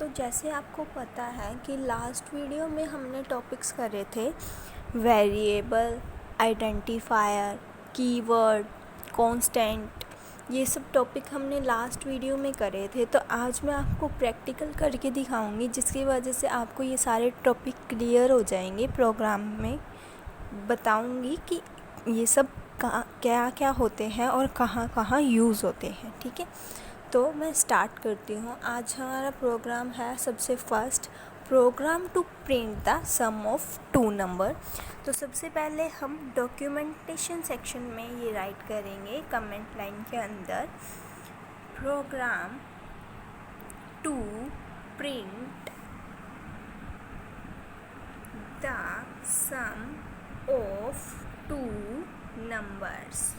तो जैसे आपको पता है कि लास्ट वीडियो में हमने टॉपिक्स करे the variable, identifier, keyword, constant, ये सब टॉपिक हमने लास्ट वीडियो में करे थे। तो आज मैं आपको प्रैक्टिकल करके दिखाऊंगी, जिसकी वजह से आपको ये सारे टॉपिक क्लियर हो जाएंगे। प्रोग्राम में बताऊंगी कि ये सब क्या क्या होते हैं और कहाँ कहाँ यूज़ होते हैं। ठीक है, तो मैं स्टार्ट करती हूँ। आज हमारा प्रोग्राम है सबसे first program to print the sum of two number. तो सबसे पहले हम डॉक्यूमेंटेशन सेक्शन में ये राइट करेंगे कमेंट लाइन के अंदर, program to print the sum of two numbers.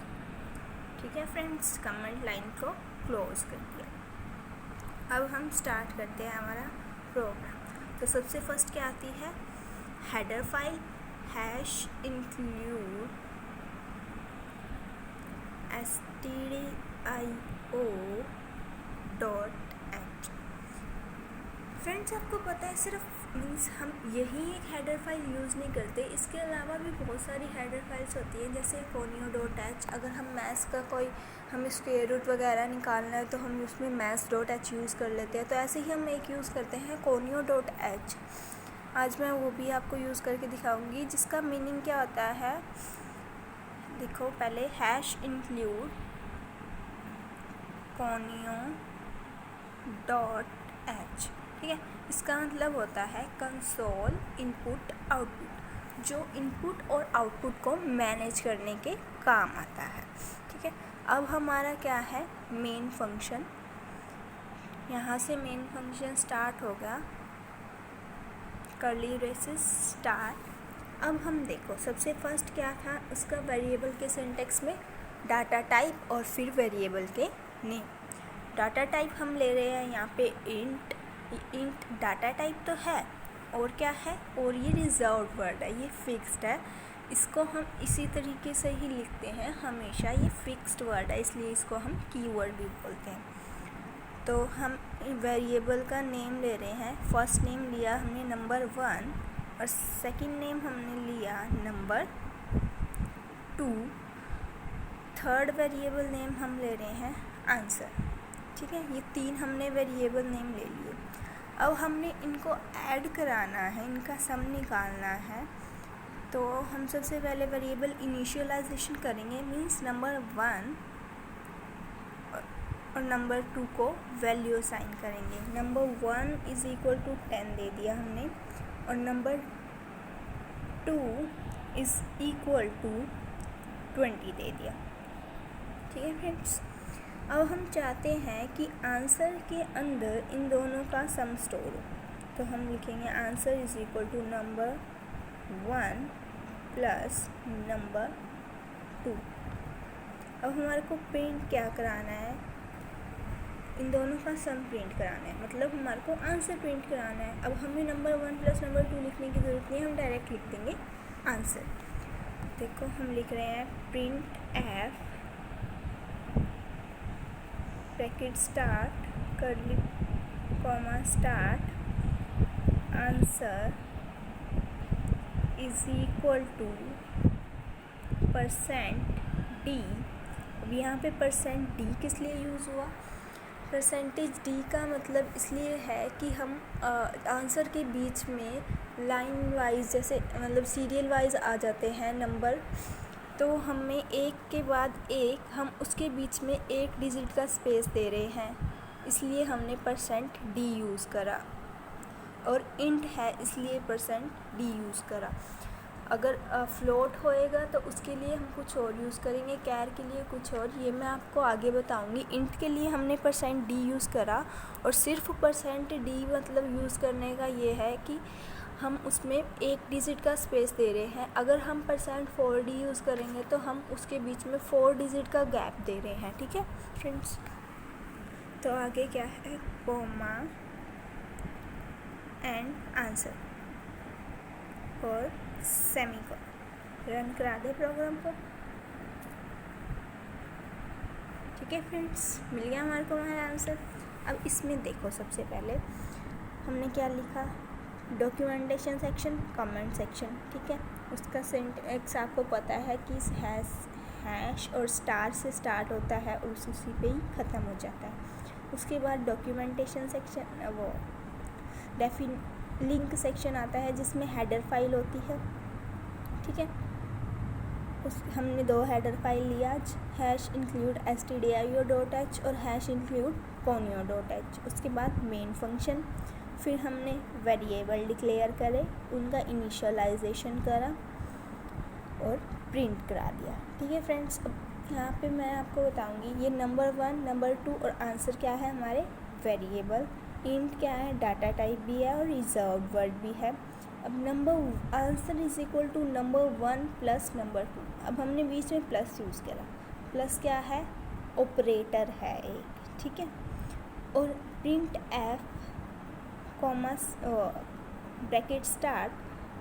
ठीक है फ्रेंड्स, कमेंट लाइन को क्लोज कर दिया। अब हम स्टार्ट करते हैं हमारा प्रोग्राम। तो सबसे फर्स्ट क्या आती है, header file hash include stdio.h। Friends, आपको पता है सिर्फ मीन्स हम यही एक हेडर फाइल यूज़ नहीं करते, इसके अलावा भी बहुत सारी हेडर फाइल्स होती हैं, जैसे conio.h। अगर हम मैथ्स का कोई हमें स्क्वायर रूट वगैरह निकालना है तो हम उसमें maths.h यूज़ कर लेते हैं। तो ऐसे ही हम एक यूज़ करते हैं conio.h। आज मैं वो भी आपको यूज़ करके दिखाऊंगी, जिसका मीनिंग क्या होता है। देखो, पहले हैश इंक्लूड conio.h। ठीक है, इसका मतलब होता है कंसोल इनपुट आउटपुट, जो इनपुट और आउटपुट को मैनेज करने के काम आता है। ठीक है, अब हमारा क्या है, मेन फंक्शन। यहाँ से मेन फंक्शन स्टार्ट होगा, कर्ली ब्रेसेस स्टार्ट। अब हम देखो सबसे फर्स्ट क्या था, उसका वेरिएबल के सिंटेक्स में डाटा टाइप और फिर वेरिएबल के नेम। डाटा टाइप हम ले रहे हैं यहाँ पे इंट डाटा टाइप तो है, और क्या है, और ये रिजर्व्ड वर्ड है, ये फिक्स्ड है। इसको हम इसी तरीके से ही लिखते हैं हमेशा, ये फिक्स्ड वर्ड है, इसलिए इसको हम कीवर्ड भी बोलते हैं। तो हम वेरिएबल का नेम ले रहे हैं। फर्स्ट नेम लिया हमने नंबर 1 और सेकंड नेम हमने लिया नंबर 2। थर्ड वेरिएबल नेम हम ले रहे हैं आंसर। ठीक है, ये 3 हमने वेरिएबल नेम ले लिए। अब हमने इनको ऐड कराना है, इनका सम निकालना है। तो हम सबसे पहले वेरिएबल इनिशियलाइजेशन करेंगे, मीन्स नंबर 1 और नंबर 2 को वैल्यू असाइन करेंगे। नंबर 1 इज़ इक्वल टू 10 दे दिया हमने, और नंबर 2 इज़ इक्वल टू 20 दे दिया। ठीक है फ्रेंड्स, अब हम चाहते हैं कि आंसर के अंदर इन दोनों का सम स्टोर हो, तो हम लिखेंगे answer is equal to number 1 plus number 2। अब हमारे को प्रिंट क्या कराना है, इन दोनों का सम प्रिंट कराना है, मतलब हमारे को आंसर प्रिंट कराना है। अब हमें नंबर 1 प्लस नंबर 2 लिखने की ज़रूरत नहीं, हम डायरेक्ट लिख देंगे आंसर। देखो, हम लिख रहे हैं print F bracket start curly comma start answer is equal to %d। अब यहाँ पे %d किस लिए यूज़ हुआ, परसेंटेज डी का मतलब इसलिए है कि हम आंसर के बीच में लाइन वाइज, जैसे मतलब सीरियल वाइज आ जाते हैं नंबर, तो हमें एक के बाद एक, हम उसके बीच में एक डिजिट का स्पेस दे रहे हैं, इसलिए हमने %d यूज़ करा। और इंट है इसलिए %d यूज़ करा। अगर फ्लोट होएगा तो उसके लिए हम कुछ और यूज़ करेंगे, कैर के लिए कुछ और, ये मैं आपको आगे बताऊंगी। इंट के लिए हमने %d यूज़ करा, और सिर्फ %d मतलब यूज़ करने का ये है कि हम उसमें एक डिजिट का स्पेस दे रहे हैं। अगर हम %4d यूज़ करेंगे तो हम उसके बीच में 4 डिजिट का गैप दे रहे हैं। ठीक है फ्रेंड्स, तो आगे क्या है, कॉमा एंड आंसर और सेमीकोलन। रन करा दे प्रोग्राम को। ठीक है फ्रेंड्स, मिल गया हमारे को हमारा आंसर। अब इसमें देखो, सबसे पहले हमने क्या लिखा, डॉक्यूमेंटेशन सेक्शन, कमेंट सेक्शन, ठीक है। उसका सिंटैक्स आपको पता है कि हैश और स्टार से स्टार्ट होता है और उसी पे ही ख़त्म हो जाता है। उसके बाद डॉक्यूमेंटेशन सेक्शन वो लिंक सेक्शन आता है जिसमें हेडर फाइल होती है, ठीक है। हमने 2 हेडर फाइल लिया, हैश इंक्लूड stdio.h और हैश इंक्लूड conio.h। उसके बाद मेन फंक्शन, फिर हमने वेरिएबल डिक्लेयर करे, उनका इनिशियलाइजेशन करा और प्रिंट करा दिया, ठीक है फ्रेंड्स। अब यहाँ पे मैं आपको बताऊँगी ये नंबर 1, नंबर 2 और आंसर क्या है हमारे वेरिएबल, इंट क्या है, डाटा टाइप भी है और रिजर्व वर्ड भी है। अब answer is equal to number 1 plus number 2। अब हमने बीच में प्लस यूज़ करा, प्लस क्या है, ऑपरेटर है एक, ठीक है। और print F comma bracket start,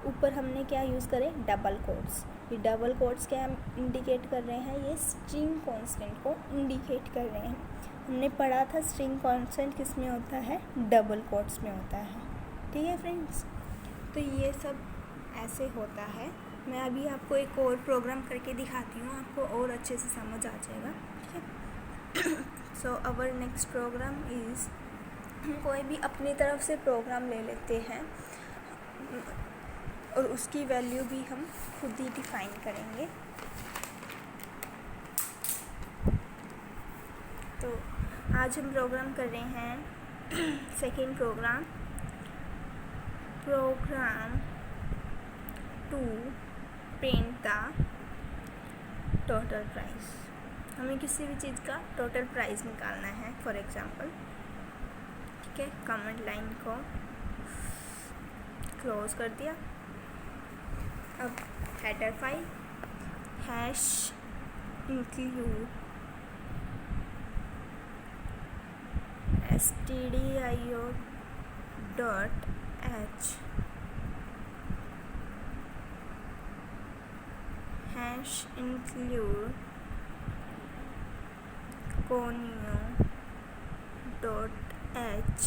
ऊपर हमने क्या यूज़ करे, डबल कोट्स। ये डबल कोट्स क्या इंडिकेट कर रहे हैं, ये स्ट्रिंग कांस्टेंट को इंडिकेट कर रहे हैं। हमने पढ़ा था स्ट्रिंग कांस्टेंट किस में होता है, डबल कोट्स में होता है, ठीक है फ्रेंड्स। तो ये सब ऐसे होता है। मैं अभी आपको एक और प्रोग्राम करके दिखाती हूँ, आपको और अच्छे से समझ आ जाएगा, ठीक है। सो अवर नेक्स्ट प्रोग्राम इज़, हम कोई भी अपनी तरफ से प्रोग्राम ले लेते हैं और उसकी वैल्यू भी हम खुद ही डिफाइन करेंगे। तो आज हम प्रोग्राम कर रहे हैं second program to print the total price. हमें किसी भी चीज़ का टोटल प्राइस निकालना है, फॉर एग्जांपल, ठीक है। कमेंट लाइन को क्लोज कर दिया। अब header file hash include stdio.h hash include conio.h,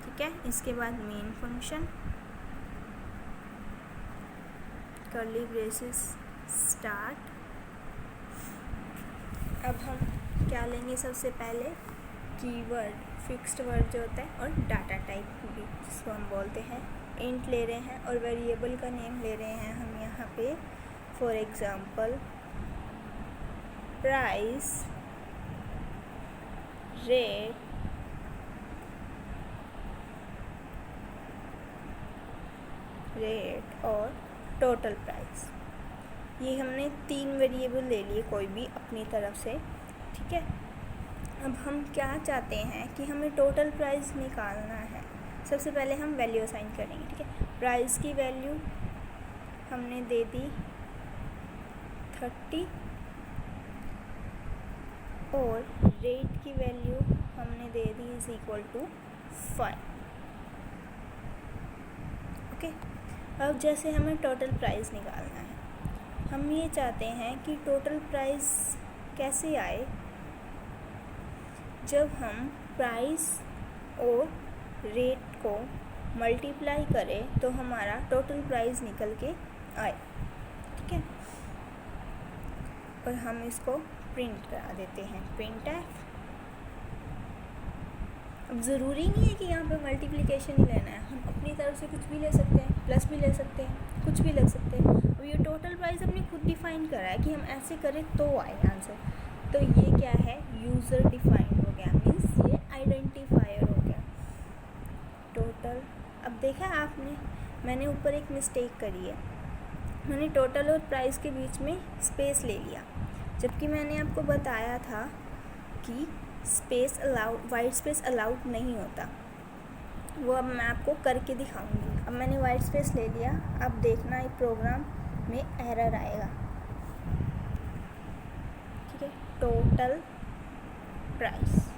ठीक है। इसके बाद main function, curly braces start. अब हम क्या लेंगे, सबसे पहले कीवर्ड, फिक्स्ड वर्ड जो होता है, और डाटा टाइप भी जिसको हम बोलते हैं, इंट ले रहे हैं और वेरिएबल का नेम ले रहे हैं हम यहाँ पे, फॉर एग्जांपल प्राइस, रेट और टोटल प्राइस। ये हमने 3 वेरिएबल ले लिए कोई भी अपनी तरफ से, ठीक है। अब हम क्या चाहते हैं कि हमें टोटल प्राइस निकालना है। सबसे पहले हम वैल्यू असाइन करेंगे, ठीक है। प्राइस की वैल्यू हमने दे दी 30 और रेट की वैल्यू हमने दे दी इज इक्वल टू 5, ओके। अब जैसे हमें टोटल प्राइस निकालना है, हम ये चाहते हैं कि टोटल प्राइस कैसे आए, जब हम प्राइस और रेट को मल्टीप्लाई करें तो हमारा टोटल प्राइस निकल के आए, ठीक है। और हम इसको प्रिंट करा देते हैं, प्रिंट एफ। अब ज़रूरी नहीं है कि यहाँ पे मल्टीप्लिकेशन ही लेना है, हम अपनी तरफ से कुछ भी ले सकते हैं, प्लस भी ले सकते हैं, कुछ भी ले सकते हैं। अब ये टोटल प्राइस हमने खुद डिफाइन करा है कि हम ऐसे करें तो आए आंसर। तो ये क्या है, यूज़र डिफाइंड हो गया, मीन्स ये आइडेंटिफायर हो गया टोटल। अब देखा आपने, मैंने ऊपर एक मिस्टेक करी है, मैंने टोटल और प्राइस के बीच में स्पेस ले लिया, जबकि मैंने आपको बताया था कि space allowed, white space allowed नहीं होता। वो अब मैं आपको करके दिखाऊंगी। अब मैंने वाइट स्पेस ले लिया, अब देखना एक प्रोग्राम में एरर आएगा, ठीक है। टोटल प्राइस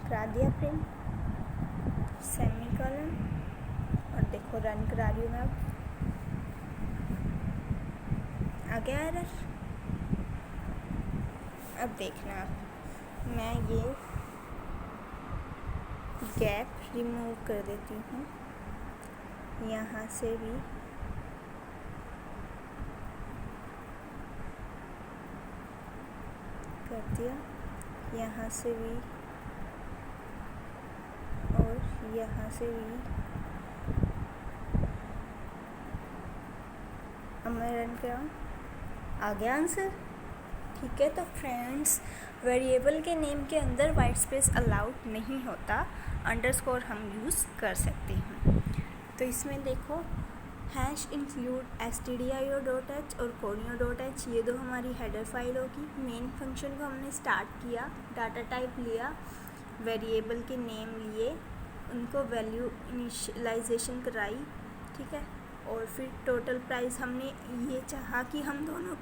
करा दिया प्रिंट, सेमीकोलन, और देखो रन करा रही हूँ मैं। अब आ गया एरर। अब देखना, मैं ये गैप रिमूव कर देती हूँ, यहाँ से भी कर दिया, यहाँ से भी और यहाँ से भी। अब मैं रन कराऊँ, आ गया आंसर। ठीक है, तो फ्रेंड्स वेरिएबल के नेम के अंदर वाइट स्पेस अलाउड नहीं होता, अंडरस्कोर हम यूज़ कर सकते हैं। तो इसमें देखो हैश इंक्लूड stdio.h और conio.h, ये दो हमारी हेडर फाइल होगी। मेन फंक्शन को हमने स्टार्ट किया, डाटा टाइप लिया, वेरिएबल के नेम लिए, उनको वैल्यू इनिशियलाइजेशन कराई, ठीक है। और फिर टोटल प्राइस हमने ये चाहा कि हम दोनों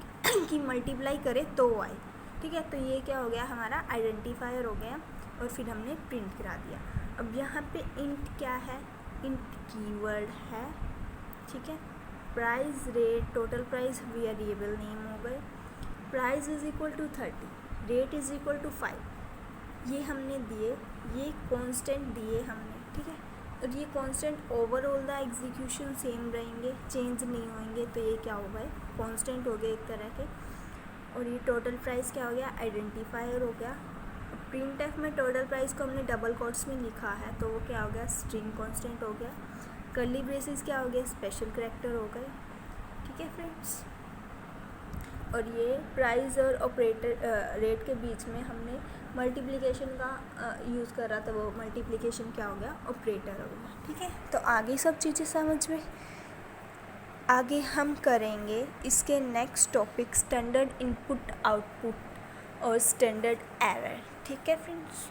की मल्टीप्लाई करें तो आए, ठीक है। तो ये क्या हो गया, हमारा आइडेंटिफायर हो गया और फिर हमने प्रिंट करा दिया। अब यहाँ पे इंट क्या है, इंट कीवर्ड है, ठीक है। Price, rate, total price variable name हो गए। Price is equal to 30, rate is equal to 5, ये हमने दिए, ये कांस्टेंट दिए हमने, ठीक है। और ये constant overall the execution same रहेंगे, चेंज नहीं होंगे, तो ये क्या हो गए, कांस्टेंट हो गए एक तरह के। और ये टोटल प्राइस क्या हो गया, आइडेंटिफायर हो गया। प्रिंटफ में टोटल प्राइस को हमने डबल कोट्स में लिखा है, तो वो क्या हो गया, स्ट्रिंग कांस्टेंट हो गया। कर्ली ब्रेसेस क्या हो गया, स्पेशल करैक्टर हो गए, ठीक है फ्रेंड्स। और ये प्राइस और ऑपरेटर रेट के बीच में हमने मल्टीप्लिकेशन का यूज़ कर रहा था, वो मल्टीप्लिकेशन क्या हो गया, ऑपरेटर हो गया, ठीक है। तो आगे सब चीज़ें समझ में, आगे हम करेंगे इसके next topic standard input output और स्टैंडर्ड एरर, ठीक है फ्रेंड्स।